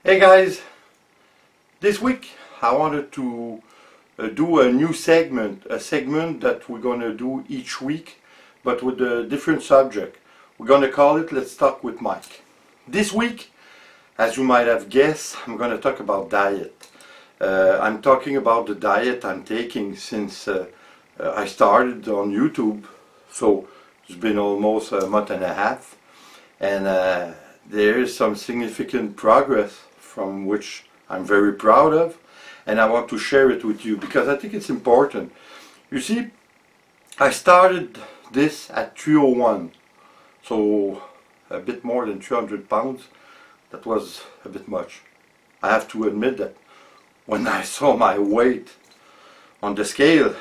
Hey guys, this week I wanted to do a new segment, a segment that we're going to do each week, but with a different subject. We're going to call it Let's Talk with Mike. This week, as you might have guessed, I'm going to talk about diet. I'm talking about the diet I'm taking since I started on YouTube, so it's been almost a month and a half, and there is some significant progress from which I'm very proud of, and I want to share it with you because I think it's important. You see, I started this at 301, so a bit more than 300 pounds. That was a bit much. I have to admit that when I saw my weight on the scale,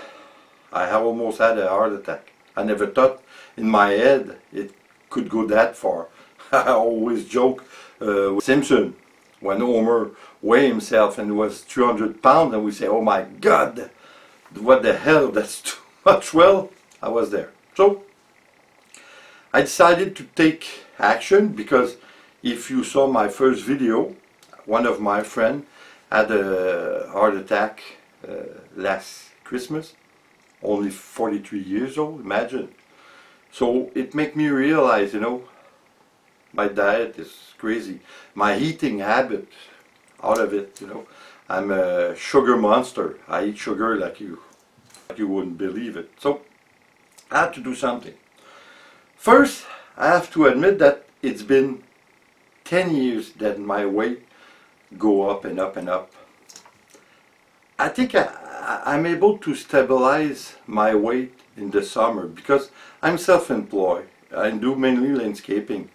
I almost had a heart attack. I never thought in my head it could go that far. I always joke with Simpson when Homer weighed himself and it was 300 pounds and we say, oh my God, what the hell, that's too much. Well, I was there. So I decided to take action because if you saw my first video, one of my friends had a heart attack last Christmas, only 43 years old, imagine. So it made me realize, you know, my diet is crazy. My eating habit, out of it, you know. I'm a sugar monster. I eat sugar like you wouldn't believe it. So I have to do something. First, I have to admit that it's been 10 years that my weight go up and up and up. I think I'm able to stabilize my weight in the summer because I'm self-employed. I do mainly landscaping,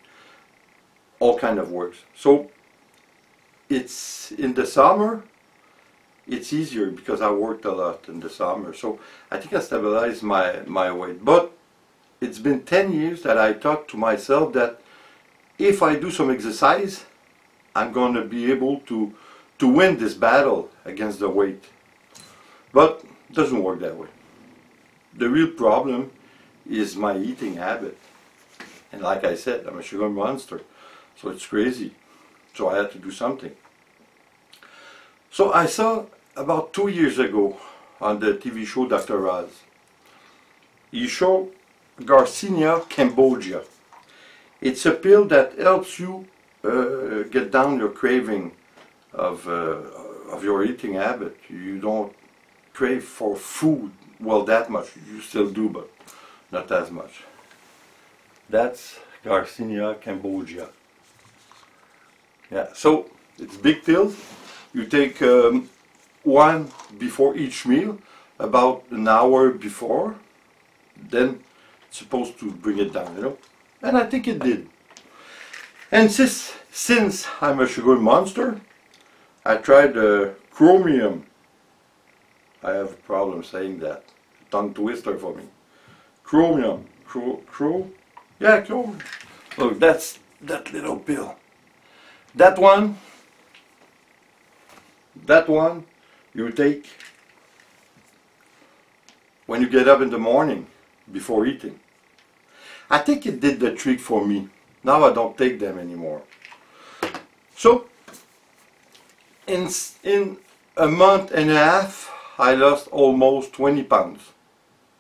all kind of works. So it's in the summer, it's easier because I worked a lot in the summer. So I think I stabilized my weight. But it's been 10 years that I thought to myself that if I do some exercise, I'm going to be able to win this battle against the weight. But it doesn't work that way. The real problem is my eating habit. And like I said, I'm a sugar monster. So it's crazy. So I had to do something. So I saw about 2 years ago on the TV show Dr. Oz, he showed Garcinia Cambogia. It's a pill that helps you get down your craving of your eating habit. You don't crave for food, well, that much. You still do, but not as much. That's Garcinia Cambogia. Yeah, so it's big pills. You take one before each meal, about an hour before. Then it's supposed to bring it down, you know. And I think it did. And since I'm a sugar monster, I tried chromium. I have a problem saying that. Tongue twister for me. Chromium. Yeah, chromium. Look, that's that little pill. That one you take when you get up in the morning before eating. I think it did the trick for me. Now I don't take them anymore. So in a month and a half I lost almost 20 pounds.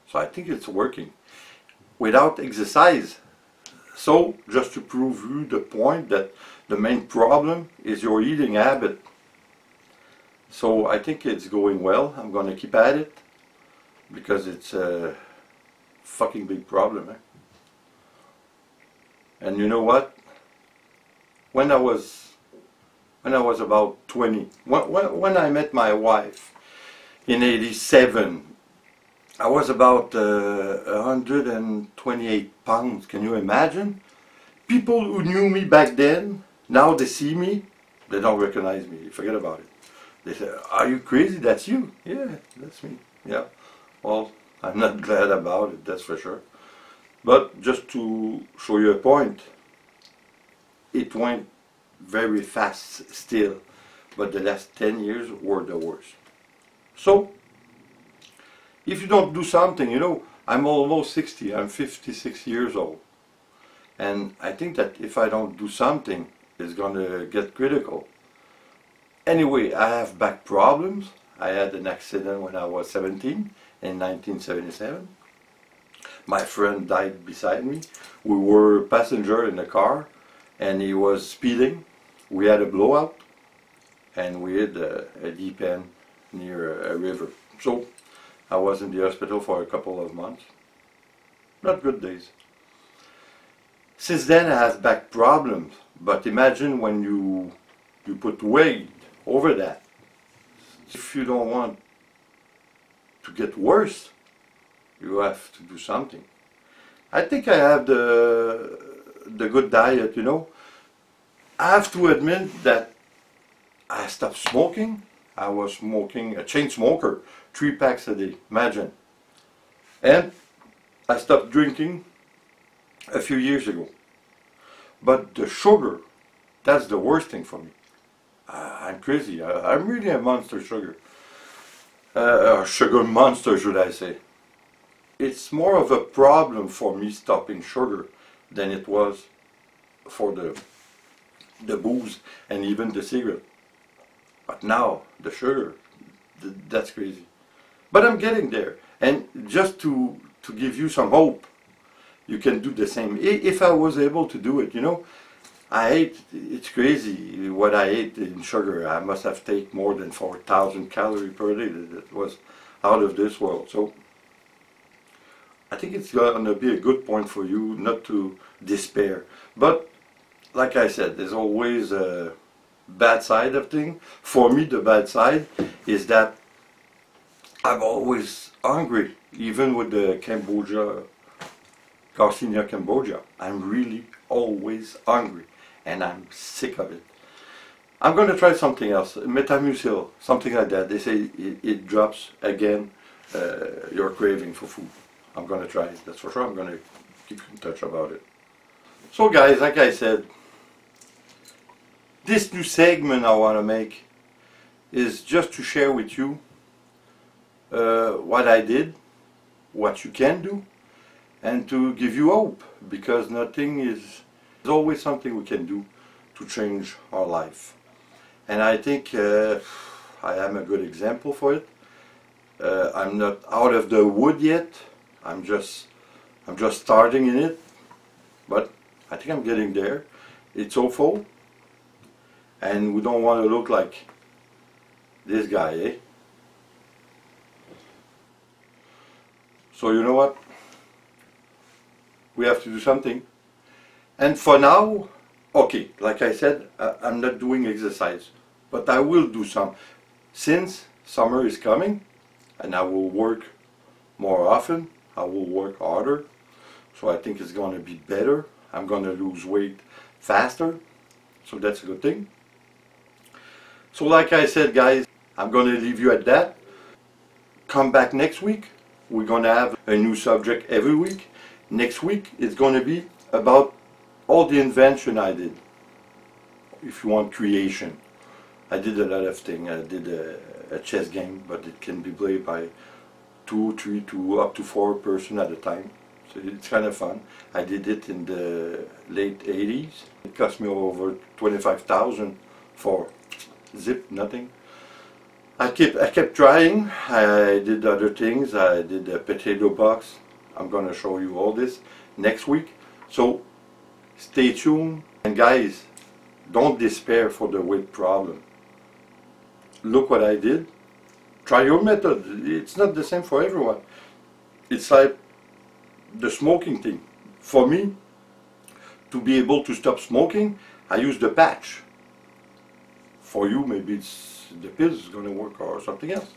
So I think it's working without exercise. So just to prove you the point that the main problem is your eating habit. So I think it's going well. I'm going to keep at it because it's a fucking big problem. And you know what? When I was about 20, when I met my wife in '87, I was about 128 pounds. Can you imagine? People who knew me back then, now they see me, they don't recognize me. Forget about it. They say, "Are you crazy? That's you." Yeah, that's me. Yeah. Well, I'm not glad about it, that's for sure. But just to show you a point, it went very fast still, but the last 10 years were the worst. So, if you don't do something, you know, I'm almost 60, I'm 56 years old. And I think that if I don't do something, it's going to get critical. Anyway, I have back problems. I had an accident when I was 17 in 1977. My friend died beside me. We were passenger in the car and he was speeding. We had a blowout and we hit a deep end near a river. So I was in the hospital for a couple of months. Not good days. Since then I have back problems, but imagine when you put weight over that. If you don't want to get worse, you have to do something. I think I have the good diet, you know. I have to admit that I stopped smoking. I was smoking, a chain smoker, 3 packs a day, imagine. And I stopped drinking a few years ago. But the sugar, that's the worst thing for me. I'm crazy. I'm really a monster sugar. Sugar monster, should I say. It's more of a problem for me stopping sugar than it was for the booze and even the cigarette. But now, the sugar, that's crazy. But I'm getting there. And just to give you some hope, you can do the same. If I was able to do it, you know, I ate, it's crazy what I ate in sugar. I must have taken more than 4,000 calories per day. That was out of this world. So I think it's going to be a good point for you not to despair. But like I said, there's always a bad side of things. For me, the bad side is that I'm always hungry, even with the Cambodia, Garcinia Cambodia. I'm really always hungry and I'm sick of it. I'm going to try something else, Metamucil, something like that. They say it drops again your craving for food. I'm going to try it, that's for sure. I'm going to keep in touch about it. So guys, like I said, this new segment I want to make is just to share with you what I did, what you can do, and to give you hope, because nothing is, there's always something we can do to change our life. And I think I am a good example for it. I'm not out of the wood yet. I'm just starting in it, but I think I'm getting there. It's awful, and we don't want to look like this guy, eh? So you know what? We have to do something. And for now, okay, like I said, I'm not doing exercise, but I will do some. Since summer is coming, and I will work more often, I will work harder, so I think it's going to be better. I'm going to lose weight faster, so that's a good thing. So like I said, guys, I'm going to leave you at that. Come back next week. We're going to have a new subject every week. Next week it's going to be about all the invention I did. If you want creation. I did a lot of things. I did a chess game, but it can be played by 2, 3 to up to 4 person at a time. So it's kind of fun. I did it in the late 80s. It cost me over 25,000 for zip, nothing. I kept trying. I did other things. I did a potato box. I'm going to show you all this next week. So stay tuned. And guys, don't despair for the weight problem. Look what I did. Try your method. It's not the same for everyone. It's like the smoking thing. For me, to be able to stop smoking, I use the patch. For you, maybe it's the pills is going to work or something else.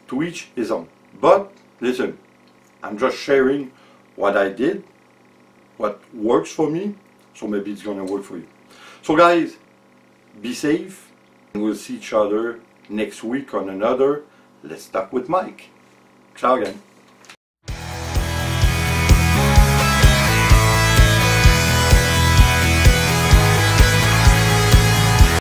To each his own. But listen, I'm just sharing what I did, what works for me, so maybe it's going to work for you. So guys, be safe, and we'll see each other next week on another Let's Talk with Mike. Ciao again.